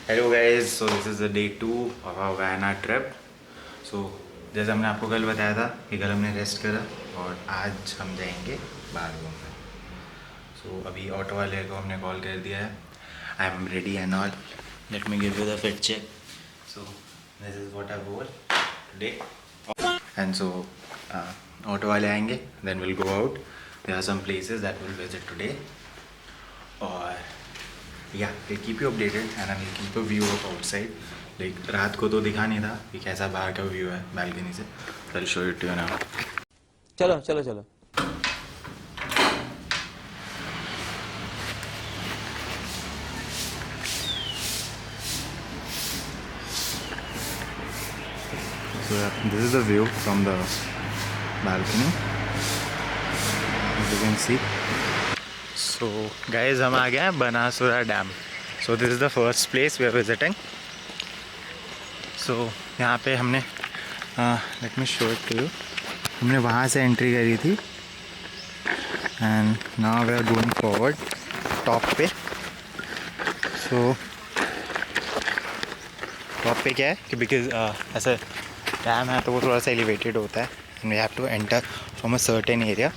Hello guys, so this is the day 2 of our Wayanad trip. So जैसे हमने आपको कल बताया था कि कल हमने रेस्ट करा और आज हम जाएंगे बाहर घूमने। सो अभी ऑटो वाले को हमने कॉल कर दिया है। I am ready and all. Let me give you the fit check. So this is what I wore today. And so auto वाले आएंगे, then will go out. There are some places that will visit today और या will keep you updated and I will keep a view of outside. Like रात को तो दिखा नहीं था कि कैसा बाहर का व्यू है बैल्कनी से। I will show it to you now. चलो चलो चलो। So yeah, this is the view from the balcony, as you can see. So guys, हम आ गए हैं बनासुरा dam. So this is the first place we are visiting. So यहाँ पे हमने let me show it to you. हमने वहाँ से entry करी थी and now we are going forward top पे। सो टॉप पे क्या है कि बिकॉज ऐसा डैम है तो वो थोड़ा सा एलिवेटेड होता है and we have to enter from a certain area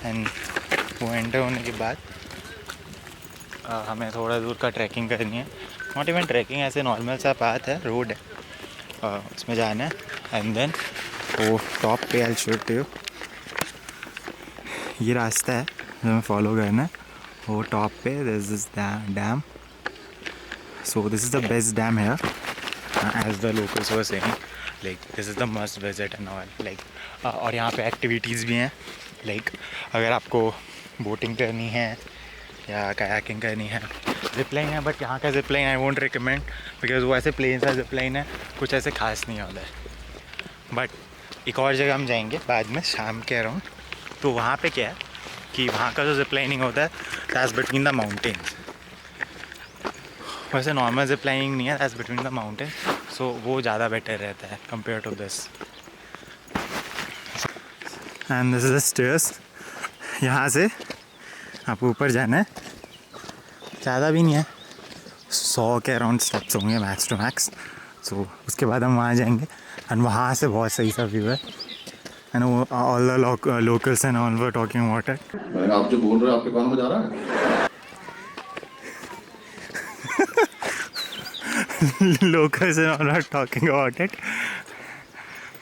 and वो एंटर होने के बाद हमें थोड़ा दूर का ट्रैकिंग करनी है। नॉट इवन ट्रैकिंग, ऐसे नॉर्मल सा पाथ है, रोड है, उसमें जाना है एंड देन वो टॉप पे आई शो टू यू। ये रास्ता है जो हमें फॉलो करना है। वो टॉप पे this is dam. So this is the best dam है as the locals were saying. Like this is the must visit and all. Like और यहाँ पे एक्टिविटीज़ भी हैं। लाइक अगर आपको बोटिंग करनी है या कायाकिंग करनी है, जिपलाइन है, बट यहाँ का Zipline I won't recommend because वो ऐसे प्लेन सा जिपलाइन है, कुछ ऐसे खास नहीं होता है। बट एक और जगह हम जाएंगे बाद में शाम के अराउंड, तो वहाँ पे क्या है कि वहाँ का जो जिपलाइनिंग होता है दैट्स बिटवीन द माउंटेन्स। वैसे नॉर्मल जिपलाइनिंग नहीं है, that's between the mountain. So वो ज़्यादा बेटर रहता है compare to this. And this is the stairs. यहाँ से आपको ऊपर जाना है, ज़्यादा भी नहीं है, 100 के अराउंड स्टेप्स होंगे मैक्स टू मैक्स। सो उसके बाद हम वहाँ जाएंगे एंड वहाँ से बहुत सही सा व्यू है एंड वो all the locals and all were talking about it. आप जो बोल रहे हो आपके कान में जा रहा है? Locals and all were talking about it.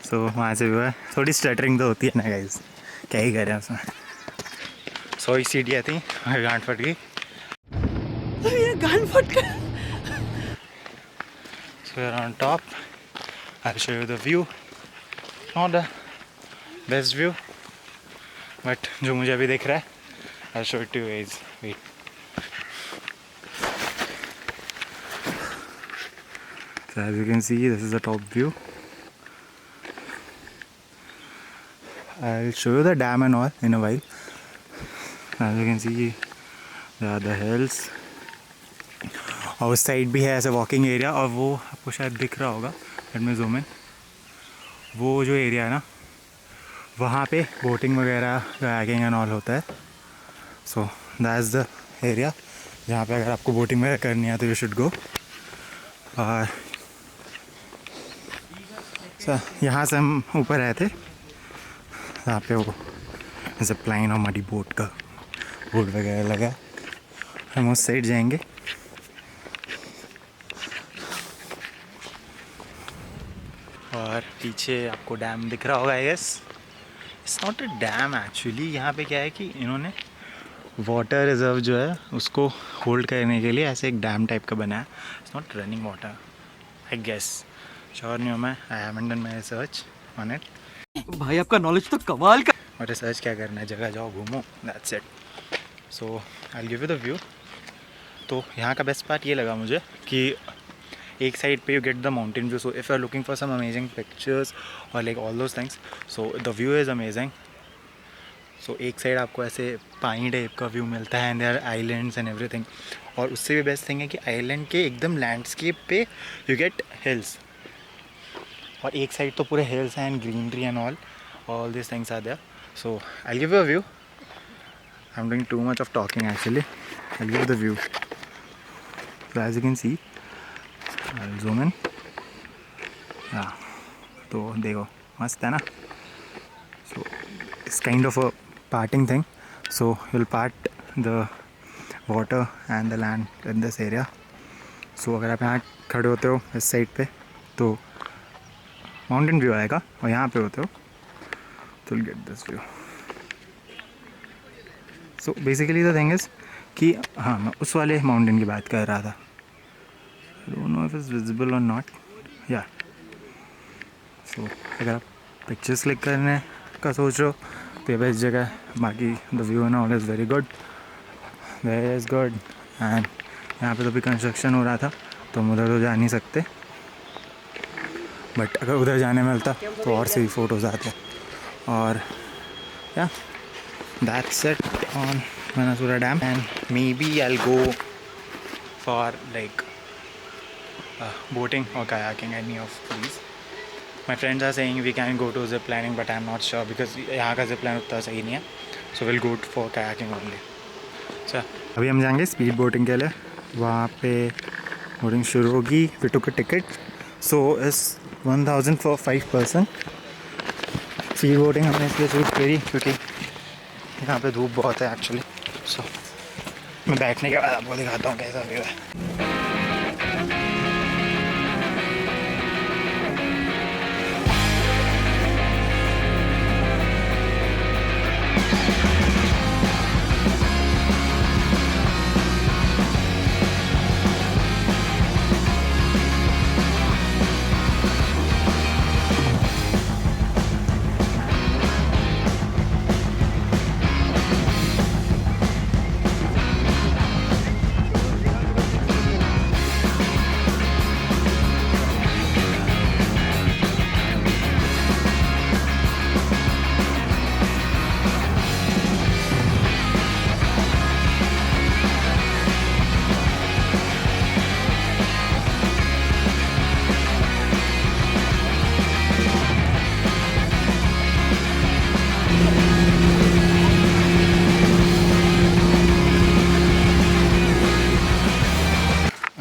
So वहाँ से व्यू है, थोड़ी स्टटरिंग तो होती है ना गाइस, क्या ही करें उसमें। 100 ही सीढ़ियाँ थी, गांठ फट गई। गान फट गया। So we are on top. I'll show you the view. Not the best view, but जो मुझे अभी दिख रहा है, I'll show it to you guys. Wait. So as you can see, this is the top view. I'll show you the dam and all in a while. As you can see, there are the hills. और उस side भी है ऐसे walking area, और वो आपको शायद दिख रहा होगा, लेट मी ज़ूम इन। वो जो एरिया है ना, वहाँ पे बोटिंग वगैरह कायाकिंग एंड ऑल होता है। सो दैट्स द एरिया जहाँ पे अगर आपको बोटिंग वगैरह करनी है तो यू शुड गो। और यहाँ से हम ऊपर आए थे, यहाँ पे वो ज़िपलाइन और मडी बोट का बोर्ड वगैरह लगा। हम उस साइड जाएंगे। और पीछे आपको डैम दिख रहा होगा, I guess it's not a dam actually. यहाँ पे क्या है कि इन्होंने वाटर रिजर्व जो है उसको होल्ड करने के लिए ऐसे एक डैम टाइप का बनाया। It's not running water, I guess, sure नहीं हूँ मैं, I haven't done my research on it. भाई आपका नॉलेज तो कमाल का। और रिसर्च क्या करना है, जगह जाओ घूमो, that's it. So I will give you the view. तो यहाँ का बेस्ट पार्ट ये लगा मुझे कि एक साइड पे you get the mountain view. So if you are looking for some amazing pictures और like all those things, so the view is amazing. So एक साइड आपको ऐसे पानी टाइप का व्यू मिलता है and there are islands and everything. और उससे भी बेस्ट थिंग है कि आइलैंड के एकदम लैंडस्केप पे यू गेट हिल्स, और एक साइड तो पूरे हिल्स हैं and greenery and all this things are there. So I give you a view. I am doing too much of talking actually. I give the view. So as you can see, zoom in. हाँ, तो देखो मस्त है ना। So it's kind of a parting thing, so will part the water and the land in this area. So अगर आप यहाँ खड़े होते हो इस साइड पे तो माउंटेन व्यू आएगा, और यहाँ पे होते हो तो will get this view. So basically the thing is कि हाँ, मैं उस वाले माउंटेन की बात कर रहा था। I don't know if it's visible और नॉट। या सो अगर आप पिक्चर्स क्लिक करने का सोच रहे हो तो ये बेस्ट जगह है। बाकी the view and all is very good, very is good. And यहाँ पे तो भी कंस्ट्रक्शन हो रहा था तो हम उधर तो जा नहीं सकते, बट अगर उधर जाने मिलता तो और सही फ़ोटोज़ आते। और या that's it on Manasura Dam, and maybe I'll go for like boating or kayaking, any of these. My friends are saying we can go to zip lining, but I'm not sure because यहाँ का zip line उतना सही नहीं है, so we'll go for kayaking only. अच्छा, अभी हम जाएंगे स्पीड बोटिंग के लिए, वहाँ पे बोटिंग शुरू होगी। We took a ticket, so it's 1000 for 5 person. Speed boating हमने इसलिए चूज़ करी क्योंकि यहाँ पे धूप बहुत है एक्चुअली। सो मैं बैठने के बाद आपको दिखाता हूँ कैसा व्यू है।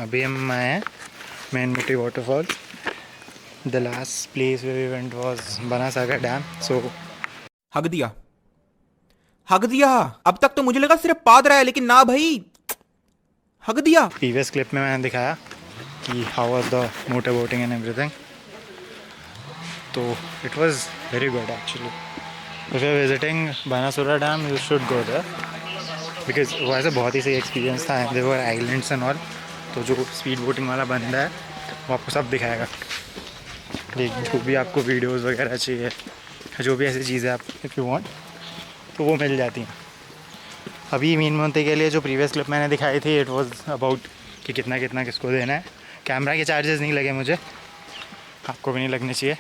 अभी हम आए हैं Meenmutty waterfall. The last place where we went was Banasagar dam. So हक दिया, हक दिया। अब तक तो मुझे लगा सिर्फ पाद रहा है, लेकिन ना भाई, हक दिया। प्रीवियस क्लिप में मैंने दिखाया कि how was the motor boating and everything, तो it was very good actually. If you are visiting Banasura dam you should go there because वो ऐसा बहुत ही सही एक्सपीरियंस था। There were islands and all. तो जो स्पीड बोटिंग वाला बंदा है वो आपको सब दिखाएगा। जो भी आपको वीडियोस वगैरह चाहिए, जो भी ऐसी चीज़ें आप इफ़ यू वांट तो वो मिल जाती हैं। अभी मीनमोती के लिए जो प्रीवियस क्लिप मैंने दिखाई थी इट वाज अबाउट कि कितना कितना किसको देना है। कैमरा के चार्जेस नहीं लगे मुझे, आपको भी नहीं लगने चाहिए।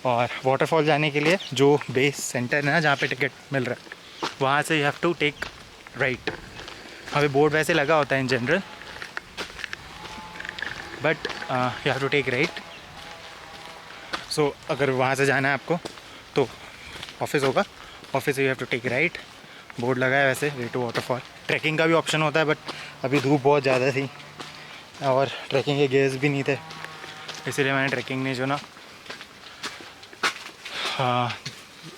और वाटरफॉल जाने के लिए जो बेस सेंटर है ना जहाँ पे टिकट मिल रहा है वहाँ से you have to take right. अभी बोर्ड वैसे लगा होता है in general, but you have to take right. So अगर वहाँ से जाना है आपको तो ऑफिस होगा, ऑफिस से you have to take right. Board लगा है वैसे वे टू वाटरफॉल। ट्रैकिंग का भी ऑप्शन होता है, बट अभी धूप बहुत ज़्यादा थी और ट्रैकिंग के गियर्स भी नहीं थे, इसीलिए मैंने ट्रैकिंग नहीं चुना।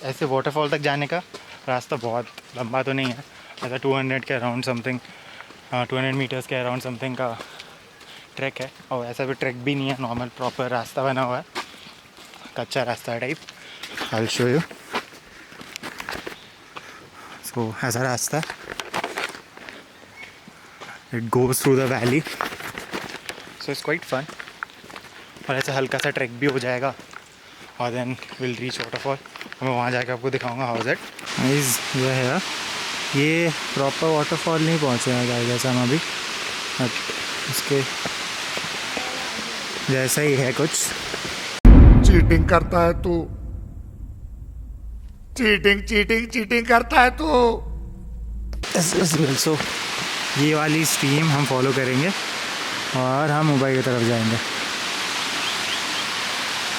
ऐसे वाटरफॉल तक जाने का रास्ता बहुत लंबा तो नहीं है, ऐसा 200 के अराउंड समथिंग, 200 मीटर्स के अराउंड समथिंग का ट्रैक है। और ऐसा भी ट्रैक भी नहीं है, नॉर्मल प्रॉपर रास्ता बना हुआ है, कच्चा रास्ता type. I will show you. So ऐसा रास्ता है, it goes through the valley, so it's quite fun. और ऐसा हल्का सा ट्रैक भी हो जाएगा और देन विल रीच वाटरफॉल। मैं वहाँ जाकर आपको दिखाऊंगा हाउ इज इट। गाइस जो है ये प्रॉपर वाटरफॉल नहीं पहुँचे हैं जैसा हम अभी, बट इसके जैसा ही है कुछ। चीटिंग करता है तू, चीटिंग चीटिंग चीटिंग करता है तू। सो ये वाली स्ट्रीम हम फॉलो करेंगे और हम मुंबई की तरफ जाएंगे।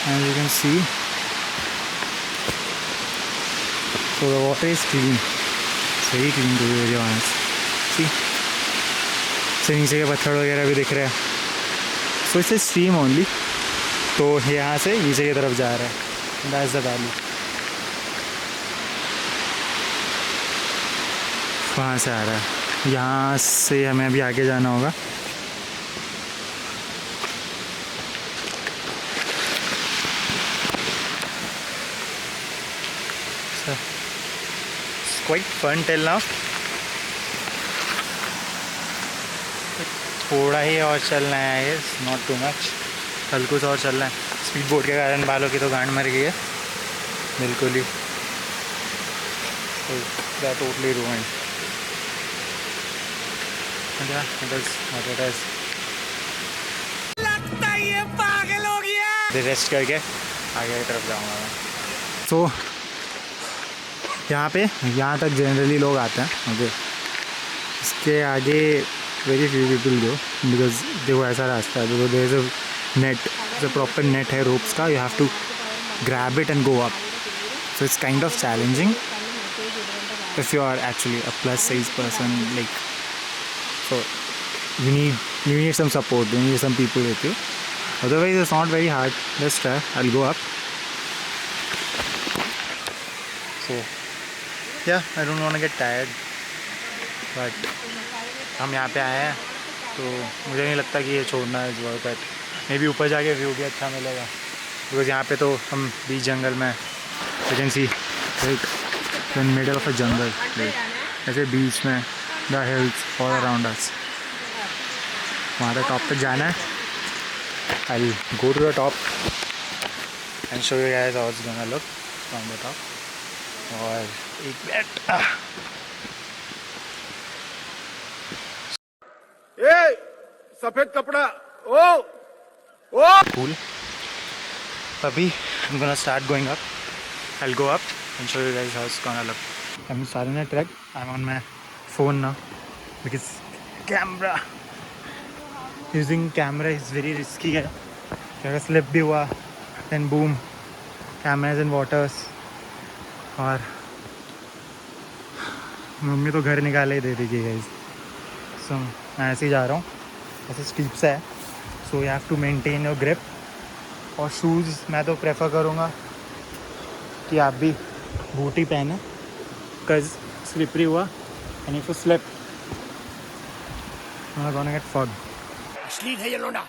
And you can C so the water is clean, सही क्लीन टू एरिया वहाँ से नीचे के पत्थर वगैरह भी दिख रहे हैं। So it's a stream only, तो यहाँ से नीचे की तरफ जा रहा है, दैट्स द वैली। वहाँ से आ रहा है, यहाँ से हमें अभी आगे जाना होगा। Quite fun till now. थोड़ा ही और चलना है, I guess, not too much, हल्कू सा और चलना है। स्पीड बोट के कारण बालों की तो गांड मर गई है बिल्कुल ही, टोटली रूइंड। लगता है ये पागल हो गया। रेस्ट करके आगे की तरफ जाऊँगा मैं। तो यहाँ पे यहाँ तक जनरली लोग आते हैं। ओके, इसके आगे very few people go, because देखो ऐसा रास्ता है, देखो देयर इज अ नेट, जो प्रॉपर नेट है रोप्स का, you have to grab it and go up, so it's kind of challenging if you are actually a plus size person, like, so you need some support, you need some people with you, otherwise it's not very hard. Let's try. I'll go up. So yeah, I don't want to get tired, but हम यहाँ पे आए हैं तो मुझे नहीं लगता कि ये छोड़ना है वर्क एट। मे बी ऊपर जाके व्यू भी अच्छा मिलेगा, बिकॉज यहाँ पे तो हम बीच जंगल में, you can see right in middle of a jungle, ऐसे बीच में, the hills all around us. वहाँ तक टॉप तक जाना है। I go to the top and show you guys how it's gonna look from the top. और एक बैट सफेद कपड़ा ओ cool. अभी I'm gonna start going up. I'll go up and show you guys how it's gonna look. I'm starting a trek. I'm on my phone now because camera, using camera is very risky है। अगर slip भी हुआ then boom, camera is in waters। और mummy तो घर निकाले ही दे दीजिए guys। So मैं ऐसे ही जा रहा हूँ, ऐसे स्टीप से है, so you have to maintain your grip. और शूज़ मैं तो प्रेफर करूँगा कि आप भी बूटी पहने, बिकॉज स्लिपरी हुआ and if you slip you are gonna get fog. असली है ये लोंडा।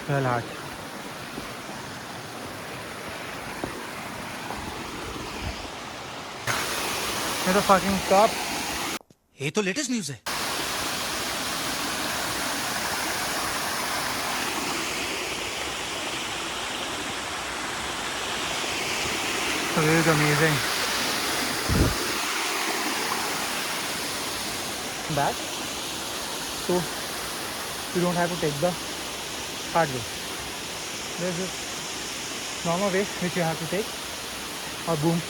Well hard. मेरा फकिंग टॉप। ये तो लेटेस्ट न्यूज़ है। So this is amazing. Back. So you don't have to take the hard way. There's a normal way which you have to take. Or boom.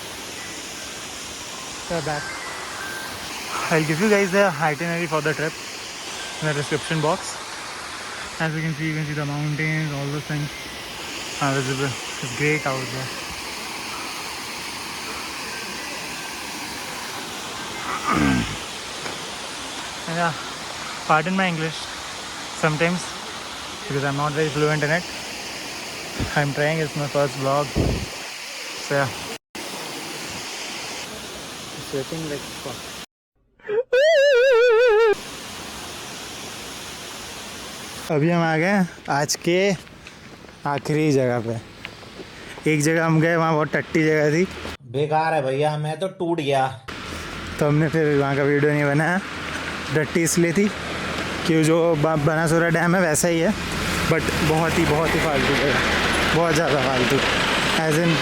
You're back. I'll give you guys the itinerary for the trip in the description box. As you can see the mountains, all those things are visible. It's great out there. Yeah, pardon my English sometimes because I'm not very fluent in it. I'm trying, it's my first vlog. So yeah. Sweating like fuck. अभी हम आ गए आज के आखिरी जगह पे। एक जगह हम गए, वहाँ बहुत टट्टी जगह थी, बेकार है भैया, मैं तो टूट गया। तो हमने फिर वहाँ का वीडियो नहीं बनाया। टट्टी इसलिए थी कि जो बनासुरा डैम है वैसा ही है, बट बहुत ही फालतू जगह, बहुत ज़्यादा फालतू। एज इन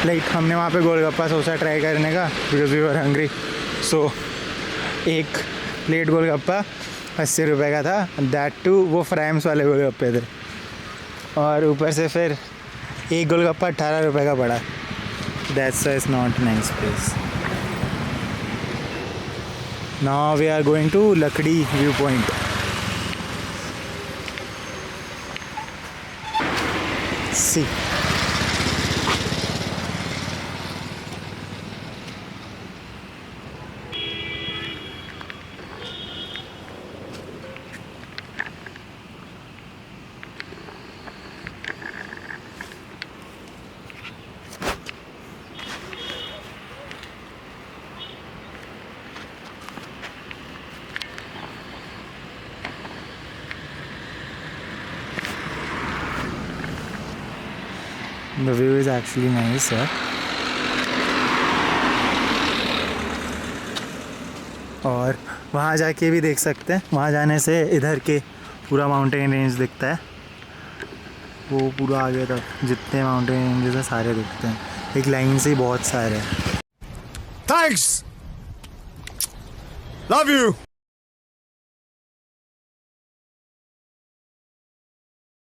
लाइक हमने वहाँ पे गोलगप्पा सोचा ट्राई करने का, बिकॉज वी वर हंग्री। सो एक प्लेट गोलगप्पा 80 रुपये का था, दैट टू वो फ्राइम्स वाले गोलगप्पे थे, और ऊपर से फिर एक गोलगप्पा 18 रुपये का पड़ा। That's is not nice place. Now we are going to Lakdi viewpoint. See. The view is actually nice है। और वहाँ जाके भी देख सकते हैं, वहाँ जाने से इधर के पूरा माउंटेन रेंज दिखता है, वो पूरा आगे तक जितने माउंटेन रेंजेस हैं सारे दिखते हैं, एक लाइन से ही बहुत सारे हैं। Thanks, love you.